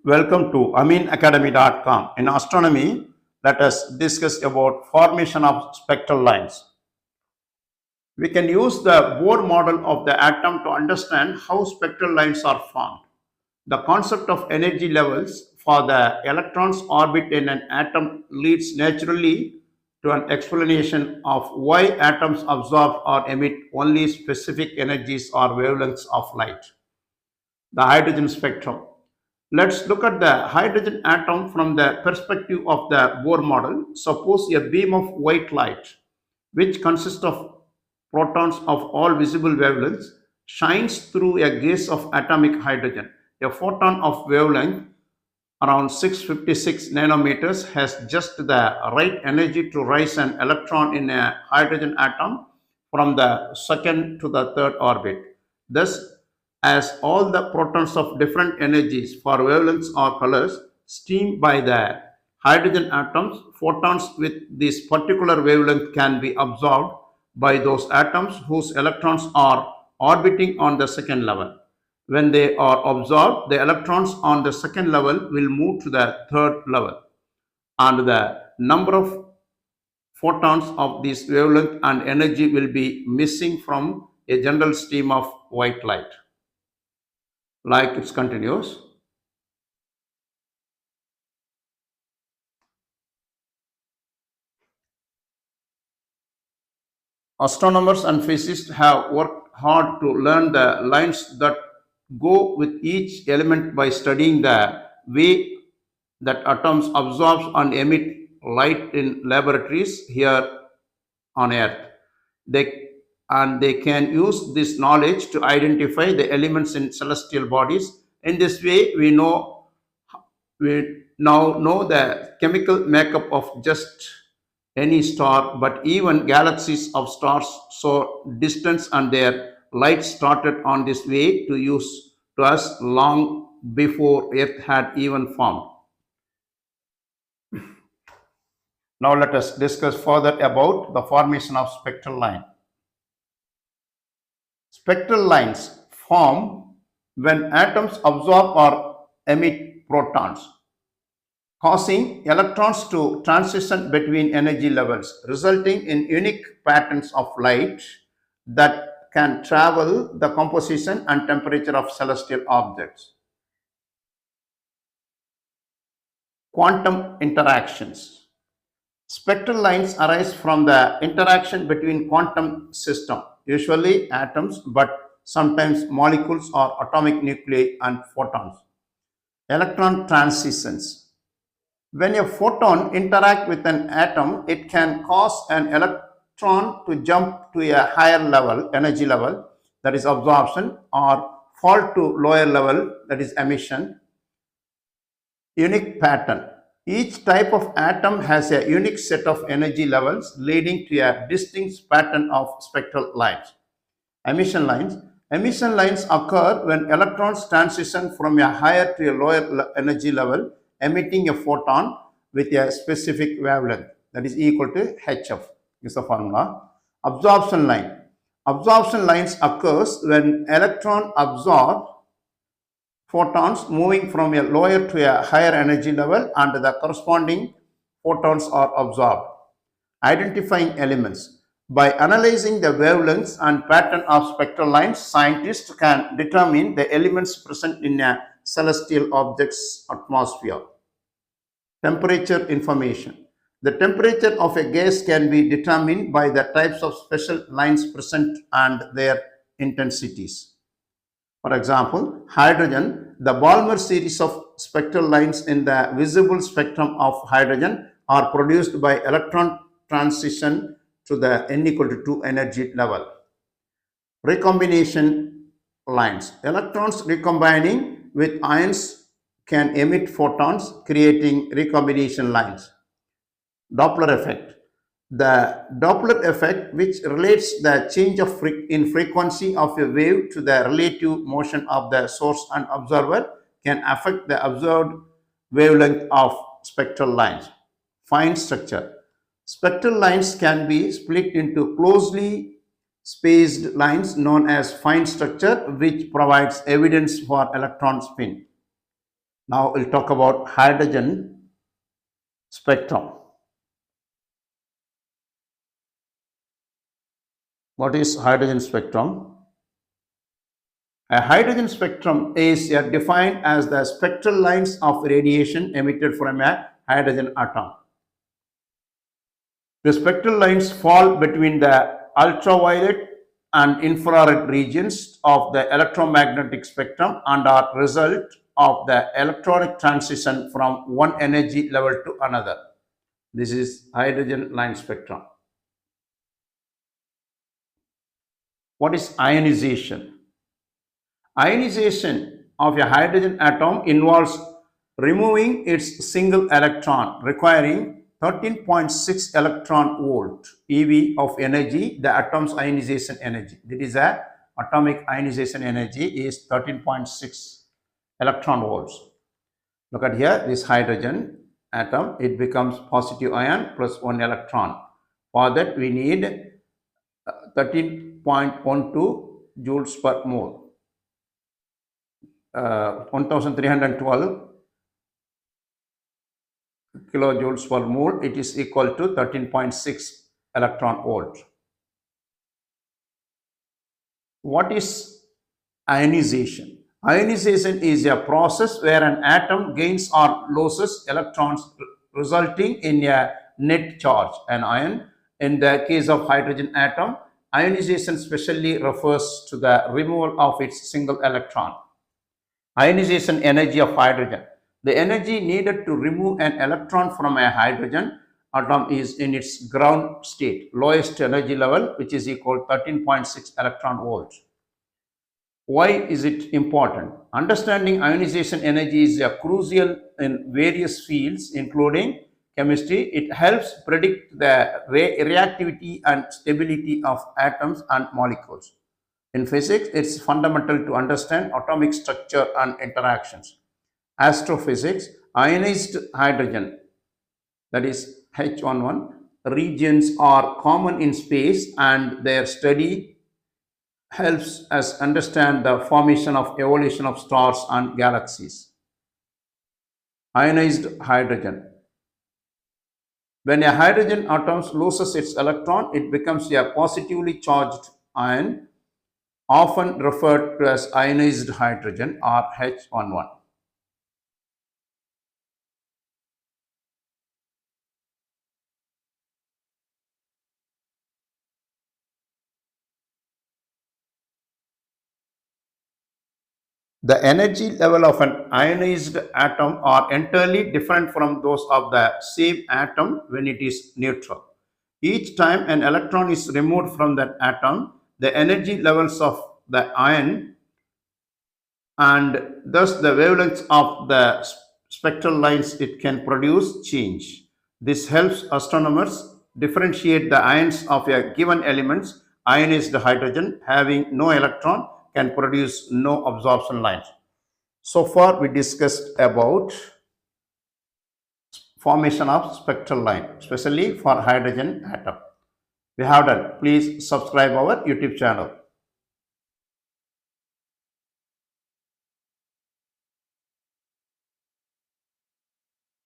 Welcome to aminacademy.com. In astronomy, let us discuss about formation of spectral lines. We can use the Bohr model of the atom to understand how spectral lines are formed. The concept of energy levels for the electrons orbit in an atom leads naturally to an explanation of why atoms absorb or emit only specific energies or wavelengths of light. The hydrogen spectrum. Let's look at the hydrogen atom from the perspective of the Bohr model. Suppose a beam of white light, which consists of protons of all visible wavelengths, shines through a gas of atomic hydrogen. A photon of wavelength around 656 nanometers has just the right energy to raise an electron in a hydrogen atom from the second to the third orbit. Thus, as all the protons of different energies for wavelengths or colors stream by the hydrogen atoms, photons with this particular wavelength can be absorbed by those atoms whose electrons are orbiting on the second level. When they are absorbed, the electrons on the second level will move to the third level, and the number of photons of this wavelength and energy will be missing from a general stream of white light. Like it continues. Astronomers and physicists have worked hard to learn the lines that go with each element by studying the way that atoms absorb and emit light in laboratories here on Earth. They can use this knowledge to identify the elements in celestial bodies. In this way, we now know the chemical makeup of just any star, but even galaxies of stars so distant and their light started on this way to us long before Earth had even formed. Now let us discuss further about the formation of spectral line. Spectral lines form when atoms absorb or emit protons, causing electrons to transition between energy levels, resulting in unique patterns of light that can travel the composition and temperature of celestial objects. Quantum interactions. Spectral lines arise from the interaction between quantum systems, usually atoms, but sometimes molecules or atomic nuclei and photons. Electron transitions. When a photon interacts with an atom, it can cause an electron to jump to a higher level, energy level, that is absorption, or fall to lower level, that is emission. Unique pattern. Each type of atom has a unique set of energy levels leading to a distinct pattern of spectral lines. Emission lines. Emission lines occur when electrons transition from a higher to a lower energy level, emitting a photon with a specific wavelength, that is equal to hf is the formula. Absorption line. Absorption lines occurs when electron absorb photons moving from a lower to a higher energy level and the corresponding photons are absorbed. Identifying elements. By analyzing the wavelengths and pattern of spectral lines, scientists can determine the elements present in a celestial object's atmosphere. Temperature information. The temperature of a gas can be determined by the types of special lines present and their intensities. For example, hydrogen, the Balmer series of spectral lines in the visible spectrum of hydrogen are produced by electron transition to the n equal to 2 energy level. Recombination lines. Electrons recombining with ions can emit photons, creating recombination lines. Doppler effect. The Doppler effect, which relates the change in frequency of a wave to the relative motion of the source and observer, can affect the observed wavelength of spectral lines. Fine structure. Spectral lines can be split into closely spaced lines known as fine structure, which provides evidence for electron spin. Now we'll talk about hydrogen spectrum. What is hydrogen spectrum? A hydrogen spectrum is defined as the spectral lines of radiation emitted from a hydrogen atom. The spectral lines fall between the ultraviolet and infrared regions of the electromagnetic spectrum and are result of the electronic transition from one energy level to another. This is hydrogen line spectrum. What is ionization? Ionization of a hydrogen atom involves removing its single electron, requiring 13.6 electron volt eV of energy. The atom's ionization energy, that is a atomic ionization energy, is 13.6 electron volts. Look at here, this hydrogen atom, it becomes positive ion plus 1 electron. For that we need 13.12 joules per mole. 1312 kilojoules per mole, it is equal to 13.6 electron volt. What is ionization? Ionization is a process where an atom gains or loses electrons, resulting in a net charge, an ion. In the case of hydrogen atom, ionization specially refers to the removal of its single electron. Ionization energy of hydrogen. The energy needed to remove an electron from a hydrogen atom is in its ground state, lowest energy level, which is equal to 13.6 electron volts. Why is it important? Understanding ionization energy is crucial in various fields, including chemistry. It helps predict the reactivity and stability of atoms and molecules. In physics, it's fundamental to understand atomic structure and interactions. Astrophysics, ionized hydrogen, that is H11, regions are common in space, and their study helps us understand the formation of evolution of stars and galaxies. Ionized hydrogen. When a hydrogen atom loses its electron, it becomes a positively charged ion, often referred to as ionized hydrogen or H11. The energy level of an ionized atom are entirely different from those of the same atom when it is neutral. Each time an electron is removed from that atom, the energy levels of the ion and thus the wavelengths of the spectral lines it can produce change. This helps astronomers differentiate the ions of a given element. Ionized hydrogen having no electron can produce no absorption lines. So far we discussed about formation of spectral line, especially for hydrogen atom. We have done. Please subscribe our YouTube channel.